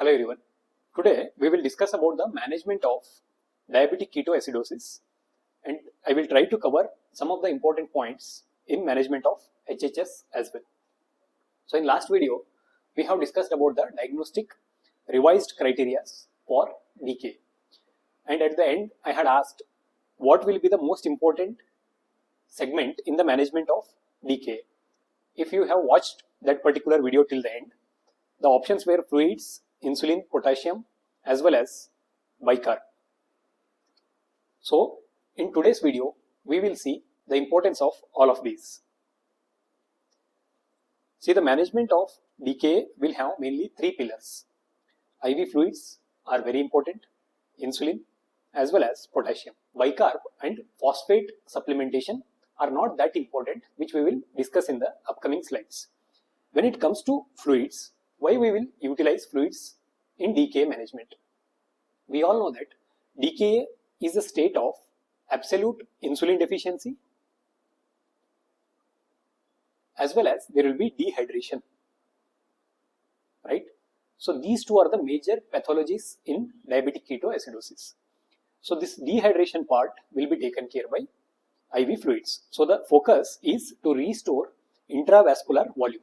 Hello everyone. Today we will discuss about the management of diabetic ketoacidosis, and I will try to cover some of the important points in management of HHS as well. So in last video we have discussed about the diagnostic revised criteria for DKA, and at the end I had asked what will be the most important segment in the management of DKA. If you have watched that particular video till the end, the options were fluids, insulin, potassium, as well as bicarb. So in today's video we will see the importance of all of these. See, the management of DKA will have mainly three pillars. IV fluids are very important, insulin as well as potassium. Bicarb and phosphate supplementation are not that important, which we will discuss in the upcoming slides. When it comes to fluids, why we will utilize fluids in DKA management? We all know that DKA is a state of absolute insulin deficiency, as well as there will be dehydration, right? So these two are the major pathologies in diabetic ketoacidosis. So this dehydration part will be taken care by IV fluids. So the focus is to restore intravascular volume,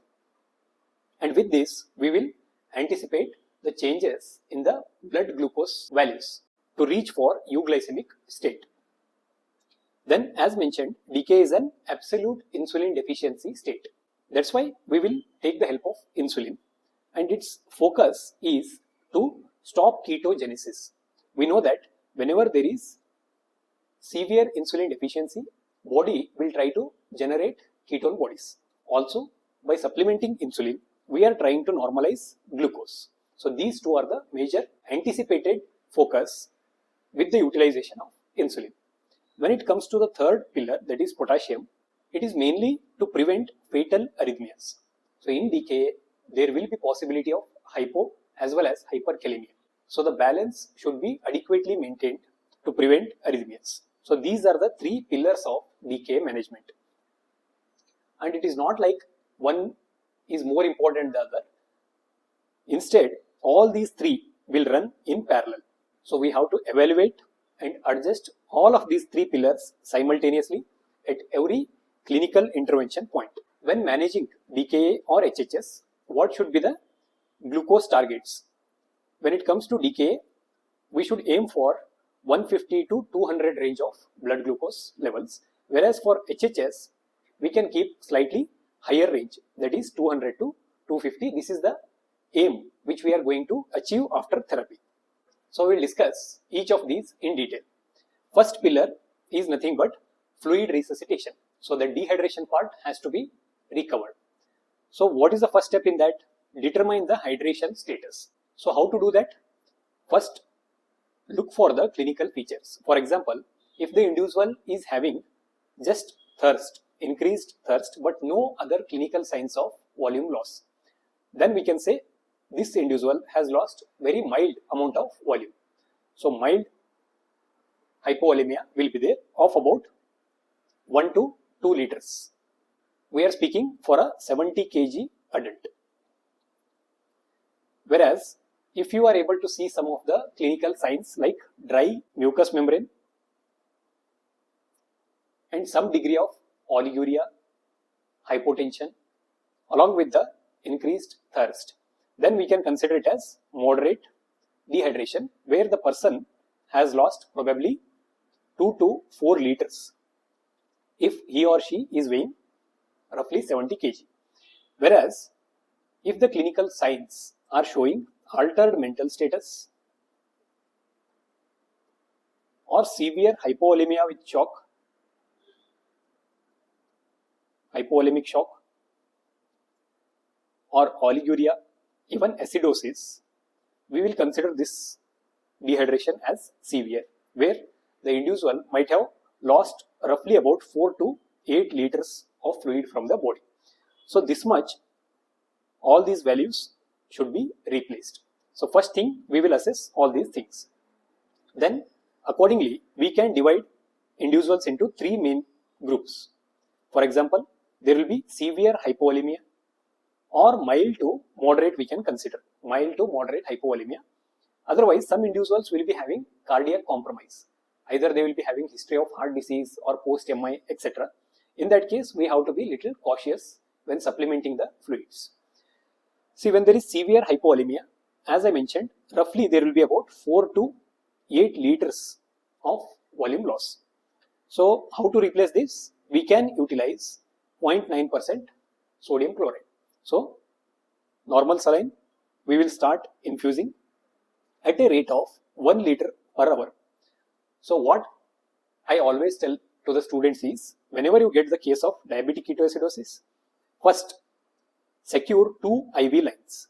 and with this we will anticipate the changes in the blood glucose values to reach for euglycemic state. Then, as mentioned, DKA is an absolute insulin deficiency state. That's why we will take the help of insulin, and its focus is to stop ketogenesis. We know that whenever there is severe insulin deficiency, body will try to generate ketone bodies. Also, by supplementing insulin, we are trying to normalize glucose. So these two are the major anticipated focus with the utilization of insulin. When it comes to the third pillar, that is potassium, it is mainly to prevent fatal arrhythmias. So in DKA, there will be possibility of hypo as well as hyperkalemia. So the balance should be adequately maintained to prevent arrhythmias. So these are the three pillars of DKA management. And it is not like one is more important than the other. Instead, all these three will run in parallel. So we have to evaluate and adjust all of these three pillars simultaneously at every clinical intervention point. When managing DKA or HHS, what should be the glucose targets? When it comes to DKA, we should aim for 150 to 200 range of blood glucose levels, whereas for HHS, we can keep slightly higher range, that is 200 to 250. This is the aim which we are going to achieve after therapy. So we will discuss each of these in detail. First pillar is nothing but fluid resuscitation. So the dehydration part has to be recovered. So what is the first step in that? Determine the hydration status. So how to do that? First, look for the clinical features. For example, if the individual is having just thirst, increased thirst, but no other clinical signs of volume loss, then we can say this individual has lost very mild amount of volume. So mild hypovolemia will be there of about 1 to 2 liters. We are speaking for a 70 kg adult. Whereas if you are able to see some of the clinical signs like dry mucous membrane and some degree of oliguria, hypotension, along with the increased thirst, then we can consider it as moderate dehydration, where the person has lost probably 2 to 4 liters if he or she is weighing roughly 70 kg. Whereas if the clinical signs are showing altered mental status or severe hypovolemia with shock, hypovolemic shock, or oliguria, even acidosis, we will consider this dehydration as severe, where the individual might have lost roughly about 4 to 8 liters of fluid from the body. So this much, all these values should be replaced. So first thing, we will assess all these things. Then accordingly, we can divide individuals into three main groups. For example, there will be severe hypovolemia, or mild to moderate we can consider, mild to moderate hypovolemia. Otherwise, some individuals will be having cardiac compromise. Either they will be having history of heart disease or post-MI, etc. In that case, we have to be little cautious when supplementing the fluids. See, when there is severe hypovolemia, as I mentioned, roughly there will be about 4 to 8 liters of volume loss. So, how to replace this? We can utilize 0.9% sodium chloride. So, normal saline, we will start infusing at a rate of 1 liter per hour. So, what I always tell to the students is, whenever you get the case of diabetic ketoacidosis, first secure 2 IV lines.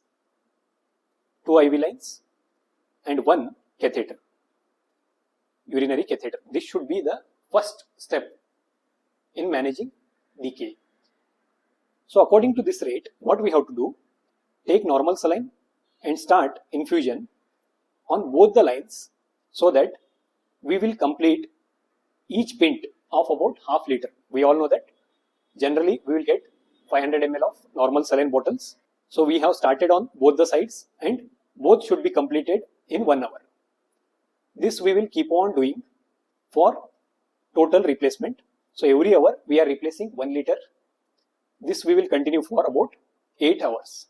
2 IV lines and 1 catheter, urinary catheter. This should be the first step in managing DKA. So according to this rate, what we have to do, take normal saline and start infusion on both the lines so that we will complete each pint of about half liter. We all know that generally we will get 500 ml of normal saline bottles. So we have started on both the sides and both should be completed in 1 hour. This we will keep on doing for total replacement. So every hour we are replacing 1 liter. This we will continue for about 8 hours.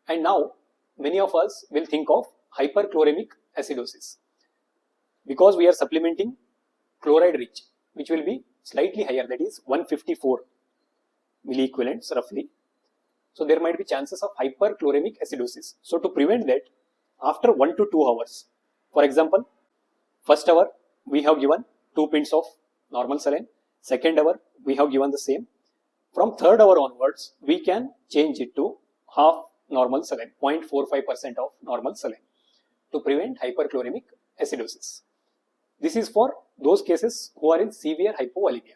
And now many of us will think of hyperchloremic acidosis because we are supplementing chloride rich, which will be slightly higher, that is 154 milliequivalents roughly. So there might be chances of hyperchloremic acidosis. So to prevent that, after 1 to 2 hours, for example, first hour we have given 2 pints of normal saline, second hour we have given the same. From third hour onwards, we can change it to half normal saline, 0.45% of normal saline to prevent hyperchloremic acidosis. This is for those cases who are in severe hypovolemia.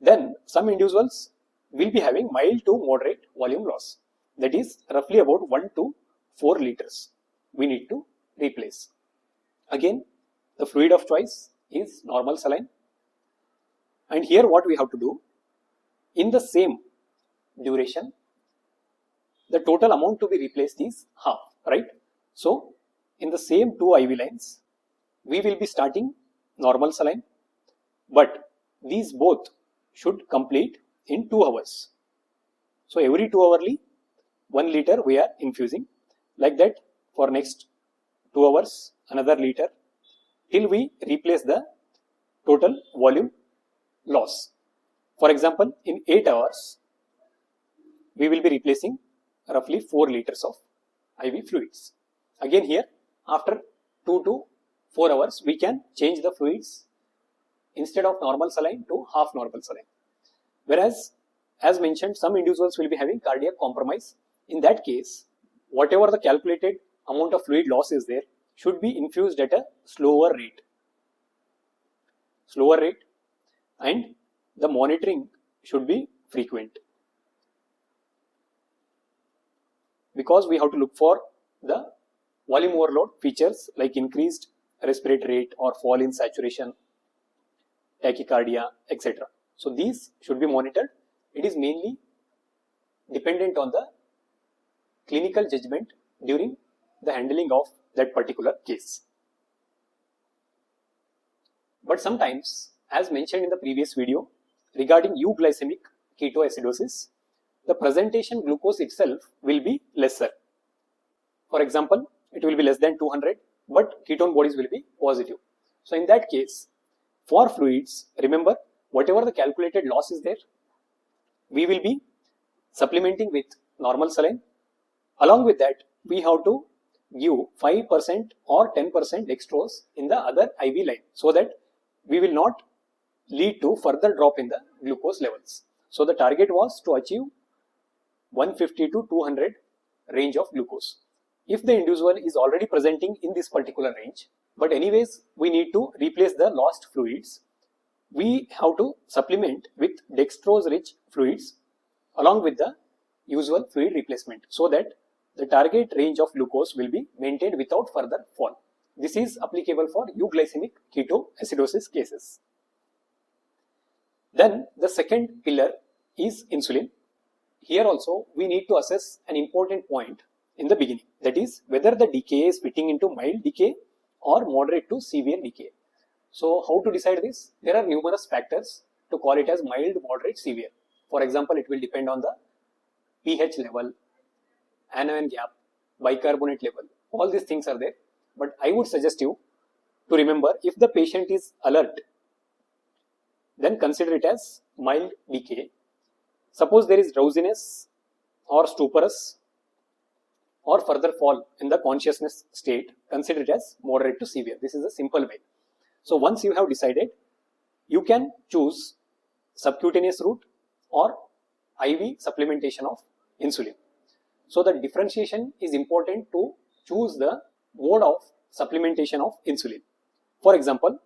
Then some individuals will be having mild to moderate volume loss, that is roughly about 1 to 4 liters we need to replace. Again, the fluid of choice is normal saline, and here what we have to do, in the same duration, the total amount to be replaced is half, right? So in the same 2 IV lines, we will be starting normal saline, but these both should complete in 2 hours. So every 2 hourly 1 liter we are infusing, like that for next 2 hours another liter till we replace the total volume loss. For example, in 8 hours we will be replacing roughly 4 liters of IV fluids. Again here, after 2 to 4 hours we can change the fluids instead of normal saline to half normal saline. Whereas, as mentioned, some individuals will be having cardiac compromise. In that case, whatever the calculated amount of fluid loss is there should be infused at a slower rate, and the monitoring should be frequent, because we have to look for the volume overload features like increased respiratory rate or fall in saturation, tachycardia, etc. So these should be monitored. It is mainly dependent on the clinical judgment during the handling of that particular case. But sometimes, as mentioned in the previous video regarding euglycemic ketoacidosis, the presentation glucose itself will be lesser. For example, it will be less than 200, but ketone bodies will be positive. So in that case, for fluids, remember, whatever the calculated loss is there, we will be supplementing with normal saline. Along with that, we have to give 5% or 10% dextrose in the other IV line so that we will not lead to further drop in the glucose levels. So the target was to achieve 150 to 200 range of glucose. If the individual is already presenting in this particular range, but anyways we need to replace the lost fluids, we have to supplement with dextrose rich fluids along with the usual fluid replacement so that the target range of glucose will be maintained without further fall. This is applicable for euglycemic ketoacidosis cases. Then the second pillar is insulin. Here also we need to assess an important point in the beginning, that is whether the DKA is fitting into mild decay or moderate to severe decay. So how to decide this? There are numerous factors to call it as mild, moderate, severe. For example, it will depend on the pH level, anion gap, bicarbonate level. All these things are there. But I would suggest you to remember, if the patient is alert, then consider it as mild decay. Suppose there is drowsiness or stuporous or further fall in the consciousness state, consider it as moderate to severe. This is a simple way. So once you have decided, you can choose subcutaneous route or IV supplementation of insulin. So the differentiation is important to choose the mode of supplementation of insulin. For example,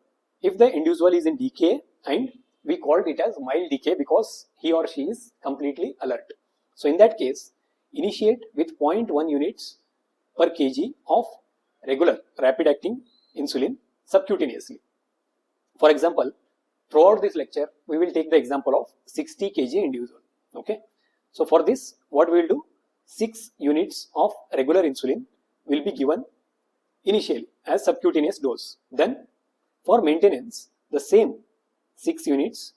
if the individual is in DKA and we called it as mild decay because he or she is completely alert. So in that case, initiate with 0.1 units per kg of regular rapid acting insulin subcutaneously. For example, throughout this lecture, we will take the example of 60 kg individual. Okay. So for this, what we will do? 6 units of regular insulin will be given initially as subcutaneous dose. Then for maintenance, the same 6 units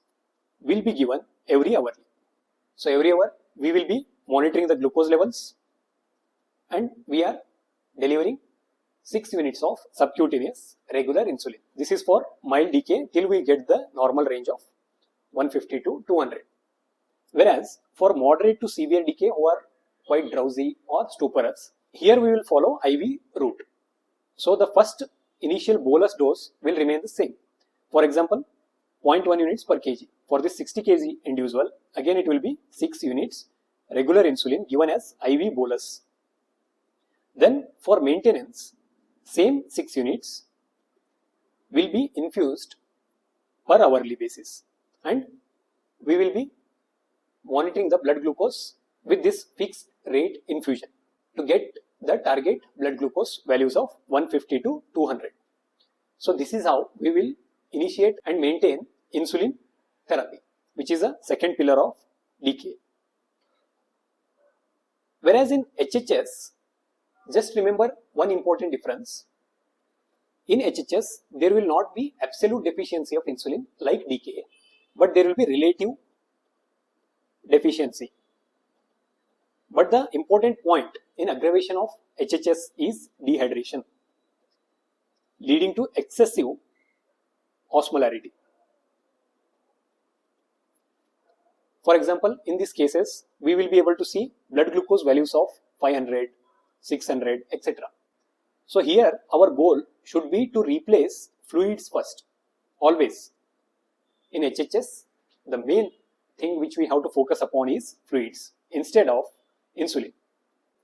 will be given every hour. So every hour we will be monitoring the glucose levels and we are delivering 6 units of subcutaneous regular insulin. This is for mild decay till we get the normal range of 150 to 200. Whereas for moderate to severe decay who are quite drowsy or stuporous, here we will follow IV route. So the first initial bolus dose will remain the same. For example, 0.1 units per kg. For this 60 kg individual, again it will be 6 units regular insulin given as IV bolus. Then for maintenance, same 6 units will be infused per hourly basis and we will be monitoring the blood glucose with this fixed rate infusion to get the target blood glucose values of 150 to 200. So this is how we will initiate and maintain insulin therapy, which is a second pillar of DKA. Whereas in HHS, just remember one important difference. In HHS, there will not be absolute deficiency of insulin like DKA, but there will be relative deficiency. But the important point in aggravation of HHS is dehydration, leading to excessive osmolarity. For example, in these cases, we will be able to see blood glucose values of 500, 600, etc. So here our goal should be to replace fluids first, always. In HHS, the main thing which we have to focus upon is fluids instead of insulin.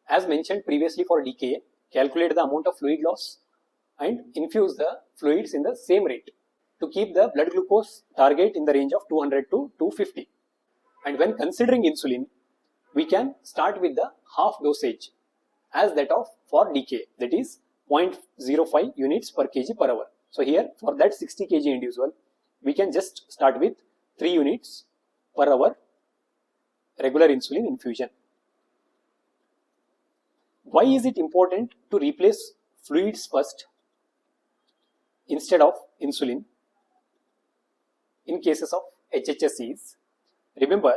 As mentioned previously for DKA, calculate the amount of fluid loss and infuse the fluids in the same rate to keep the blood glucose target in the range of 200 to 250. And when considering insulin, we can start with the half dosage as that of for DKA, that is 0.05 units per kg per hour. So here for that 60 kg individual, we can just start with 3 units per hour regular insulin infusion. Why is it important to replace fluids first instead of insulin in cases of HHSEs? Remember,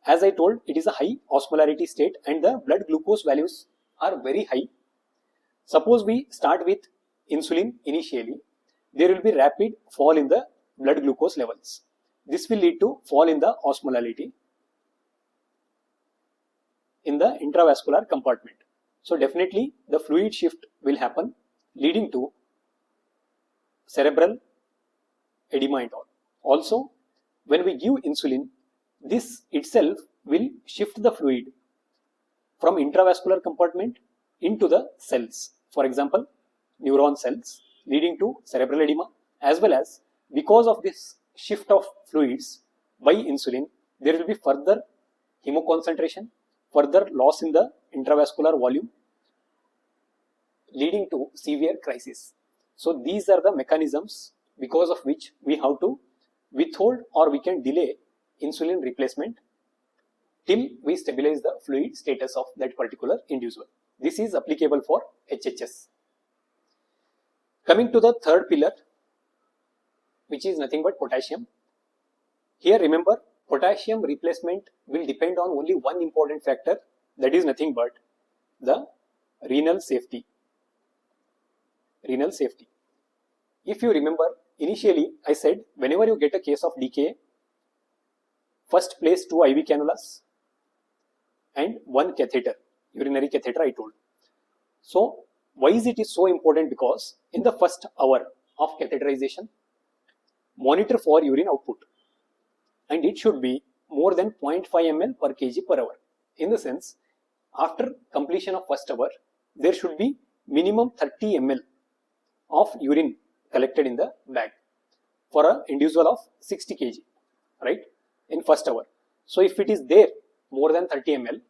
as I told, it is a high osmolarity state and the blood glucose values are very high. Suppose we start with insulin initially, there will be rapid fall in the blood glucose levels. This will lead to fall in the osmolarity in the intravascular compartment. So definitely the fluid shift will happen, leading to cerebral edema and all. Also, when we give insulin, this itself will shift the fluid from intravascular compartment into the cells. For example, neuron cells, leading to cerebral edema, as well as because of this shift of fluids by insulin, there will be further hemoconcentration, further loss in the intravascular volume, leading to severe crisis. So these are the mechanisms because of which we have to withhold or we can delay insulin replacement till we stabilize the fluid status of that particular individual. This is applicable for HHS. Coming to the third pillar, which is nothing but potassium. Here remember, potassium replacement will depend on only one important factor, that is nothing but the renal safety. Renal safety. If you remember, initially I said whenever you get a case of DKA, first place 2 IV cannulas and 1 catheter, urinary catheter I told. So why is it so important? Because in the first hour of catheterization, monitor for urine output, and it should be more than 0.5 ml per kg per hour. In the sense, after completion of first hour, there should be minimum 30 ml of urine collected in the bag for an individual of 60 kg, right, in first hour. So if it is there more than 30 ml,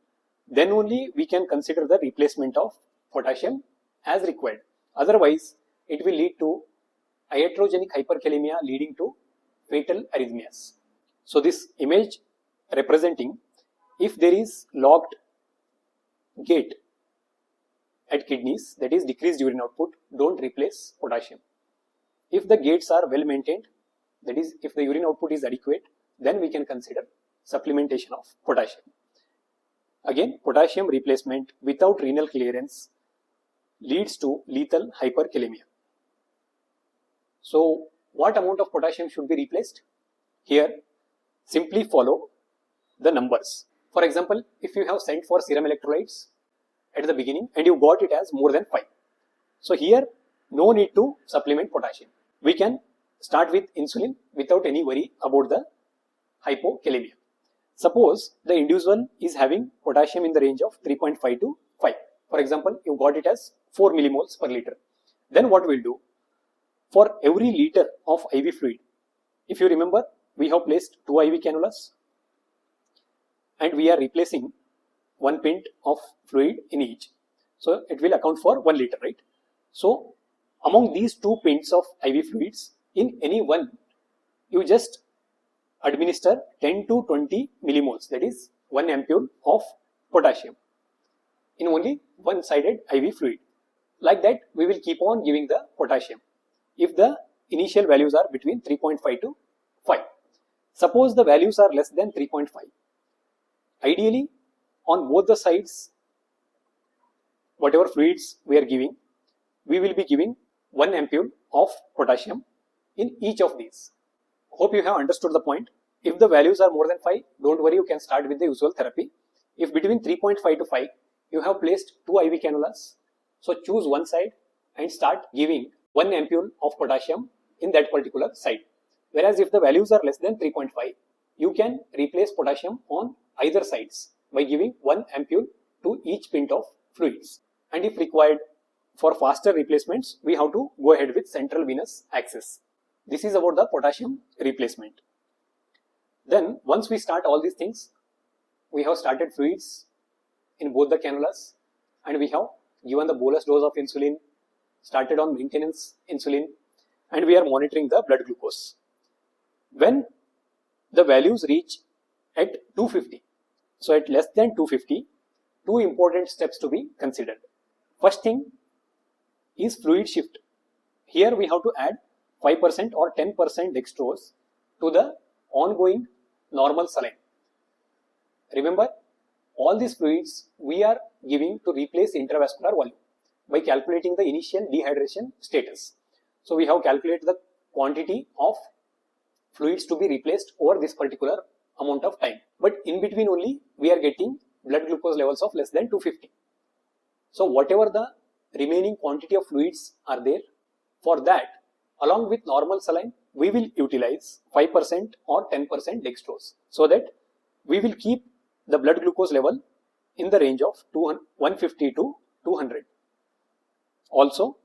then only we can consider the replacement of potassium as required. Otherwise, it will lead to iatrogenic hyperkalemia leading to fatal arrhythmias. So this image representing if there is locked gate at kidneys, that is decreased urine output, don't replace potassium. If the gates are well maintained, that is if the urine output is adequate, then we can consider supplementation of potassium. Again, potassium replacement without renal clearance leads to lethal hyperkalemia. So what amount of potassium should be replaced? Here, simply follow the numbers. For example, if you have sent for serum electrolytes at the beginning and you got it as more than 5. So here, no need to supplement potassium. We can start with insulin without any worry about the hypokalemia. Suppose the individual is having potassium in the range of 3.5 to 5. For example, you got it as 4 millimoles per liter. Then what we'll do? For every liter of IV fluid, if you remember, we have placed 2 IV cannulas and we are replacing 1 pint of fluid in each. So it will account for 1 liter, right? So among these 2 pints of IV fluids, in any one, you just administer 10 to 20 millimoles, that is 1 ampule of potassium in only one-sided IV fluid. Like that, we will keep on giving the potassium if the initial values are between 3.5 to 5. Suppose the values are less than 3.5. Ideally, on both the sides, whatever fluids we are giving, we will be giving 1 ampule of potassium in each of these. Hope you have understood the point. If the values are more than 5, don't worry, you can start with the usual therapy. If between 3.5 to 5, you have placed 2 IV cannulas, so choose one side and start giving 1 ampule of potassium in that particular side. Whereas if the values are less than 3.5, you can replace potassium on either sides by giving 1 ampule to each pint of fluids. And if required for faster replacements, we have to go ahead with central venous access. This is about the potassium replacement. Then once we start all these things, we have started fluids in both the cannulas and we have given the bolus dose of insulin, started on maintenance insulin, and we are monitoring the blood glucose. When the values reach at 250, so at less than 250, 2 important steps to be considered. First thing is fluid shift. Here we have to add 5% or 10% dextrose to the ongoing normal saline. Remember, all these fluids we are giving to replace intravascular volume by calculating the initial dehydration status. So we have calculated the quantity of fluids to be replaced over this particular amount of time. But in between only we are getting blood glucose levels of less than 250. So whatever the remaining quantity of fluids are there, for that along with normal saline, we will utilize 5% or 10% dextrose so that we will keep the blood glucose level in the range of 150 to 200. Also,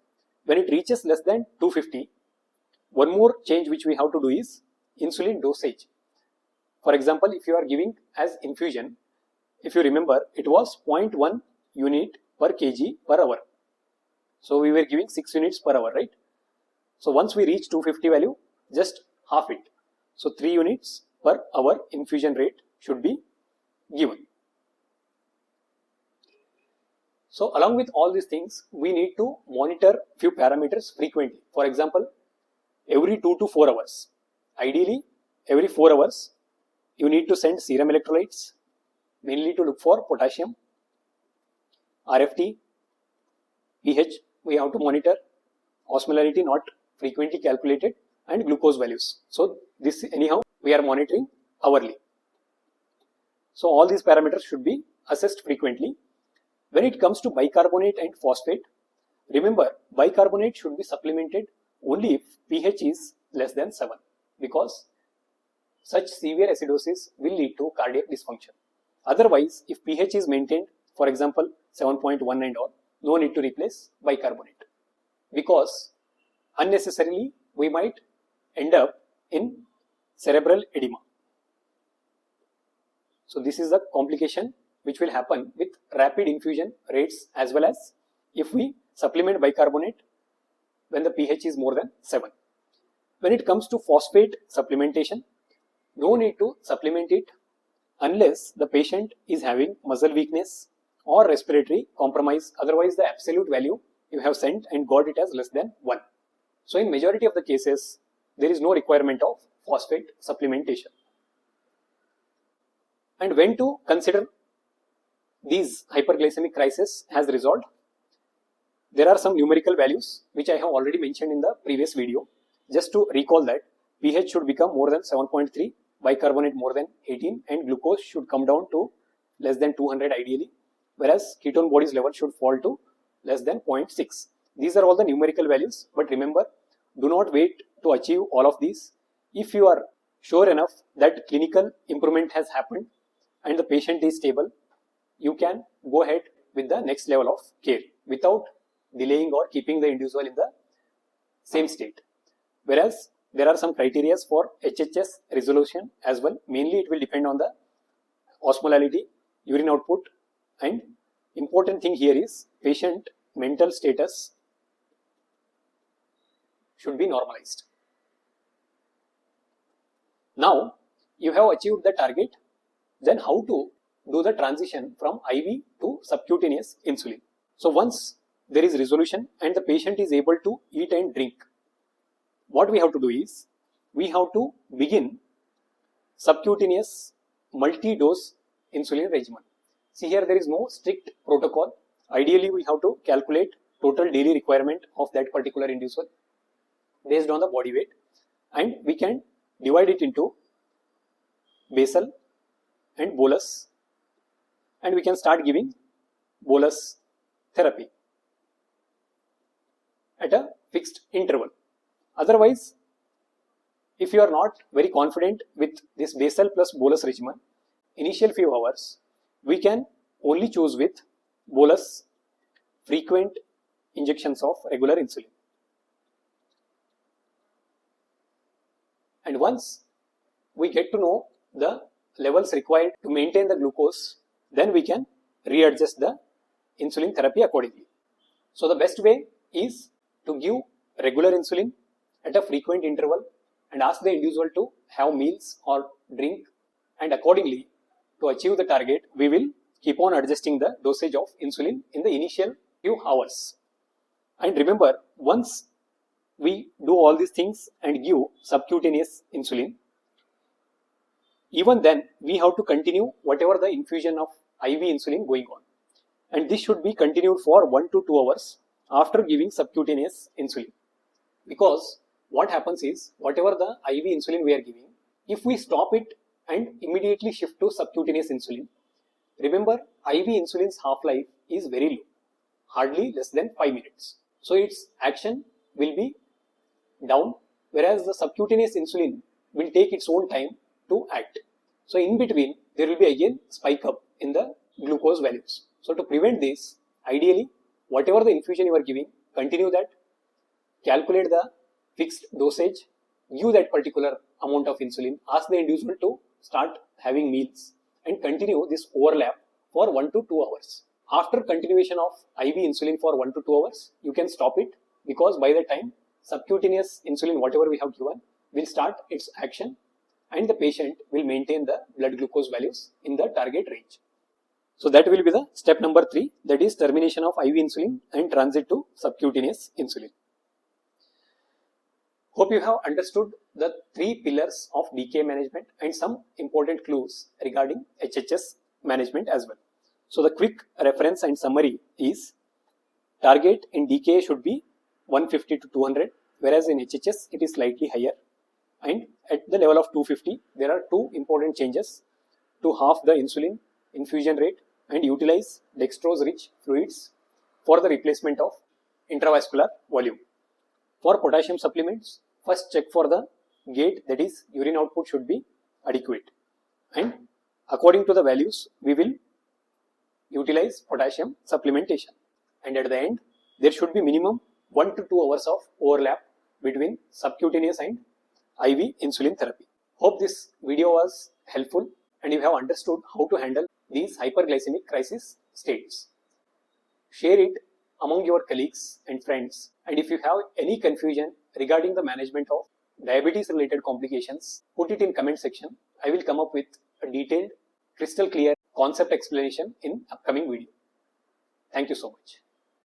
when it reaches less than 250, one more change which we have to do is insulin dosage. For example, if you are giving as infusion, if you remember, it was 0.1 unit per kg per hour. So we were giving 6 units per hour, right? So once we reach 250 value, just half it. So 3 units per hour infusion rate should be given. So along with all these things, we need to monitor few parameters frequently. For example, every 2 to 4 hours. Ideally, every 4 hours, you need to send serum electrolytes, mainly to look for potassium, RFT, pH, we have to monitor, osmolarity not frequently calculated, and glucose values. So this anyhow, we are monitoring hourly. So all these parameters should be assessed frequently. When it comes to bicarbonate and phosphate, remember bicarbonate should be supplemented only if pH is less than 7, because such severe acidosis will lead to cardiac dysfunction. Otherwise, if pH is maintained, for example 7.1 and all, no need to replace bicarbonate, because unnecessarily we might end up in cerebral edema. So this is the complication which will happen with rapid infusion rates, as well as if we supplement bicarbonate when the pH is more than 7. When it comes to phosphate supplementation, no need to supplement it unless the patient is having muscle weakness or respiratory compromise. Otherwise, the absolute value you have sent and got it as less than 1. So in majority of the cases, there is no requirement of phosphate supplementation. And when to consider these hyperglycemic crisis has resolved? There are some numerical values which I have already mentioned in the previous video. Just to recall that pH should become more than 7.3, bicarbonate more than 18, and glucose should come down to less than 200 ideally, whereas ketone bodies level should fall to less than 0.6. These are all the numerical values, but remember, do not wait to achieve all of these. If you are sure enough that clinical improvement has happened and the patient is stable, you can go ahead with the next level of care without delaying or keeping the individual in the same state. Whereas there are some criteria for HHS resolution as well. Mainly it will depend on the osmolality, urine output, and important thing here is patient mental status should be normalized. Now you have achieved the target, then how to do the transition from IV to subcutaneous insulin. So once there is resolution and the patient is able to eat and drink, what we have to do is we have to begin subcutaneous multi-dose insulin regimen. See here, there is no strict protocol. Ideally, we have to calculate total daily requirement of that particular individual based on the body weight, and we can divide it into basal and bolus, and we can start giving bolus therapy at a fixed interval. Otherwise, if you are not very confident with this basal plus bolus regimen, initial few hours, we can only choose with bolus frequent injections of regular insulin. And once we get to know the levels required to maintain the glucose, then we can readjust the insulin therapy accordingly. So the best way is to give regular insulin at a frequent interval and ask the individual to have meals or drink, and accordingly to achieve the target we will keep on adjusting the dosage of insulin in the initial few hours. And remember, once we do all these things and give subcutaneous insulin, even then we have to continue whatever the infusion of IV insulin going on, and this should be continued for 1 to 2 hours after giving subcutaneous insulin. Because what happens is, whatever the IV insulin we are giving, if we stop it and immediately shift to subcutaneous insulin, remember IV insulin's half-life is very low, hardly less than 5 minutes. So its action will be down, whereas the subcutaneous insulin will take its own time to act. So in between, there will be again spike up in the glucose values. So to prevent this, ideally, whatever the infusion you are giving, continue that, calculate the fixed dosage, give that particular amount of insulin, ask the individual to start having meals, and continue this overlap for 1 to 2 hours. After continuation of IV insulin for 1 to 2 hours, you can stop it, because by the time subcutaneous insulin, whatever we have given, will start its action, and the patient will maintain the blood glucose values in the target range. So that will be the step number 3, that is termination of IV insulin and transit to subcutaneous insulin. Hope you have understood the 3 pillars of DKA management and some important clues regarding HHS management as well. So the quick reference and summary is target in DKA should be 150 to 200, whereas in HHS it is slightly higher. And at the level of 250, there are 2 important changes: to halve the insulin infusion rate and utilize dextrose-rich fluids for the replacement of intravascular volume. For potassium supplements, first check for the gate, that is urine output should be adequate, and according to the values we will utilize potassium supplementation, and at the end there should be minimum 1 to 2 hours of overlap between subcutaneous and IV insulin therapy. Hope this video was helpful and you have understood how to handle these hyperglycemic crisis states. Share it among your colleagues and friends, and if you have any confusion regarding the management of diabetes related complications, put it in comment section. I will come up with a detailed, crystal clear concept explanation in upcoming video. Thank you so much.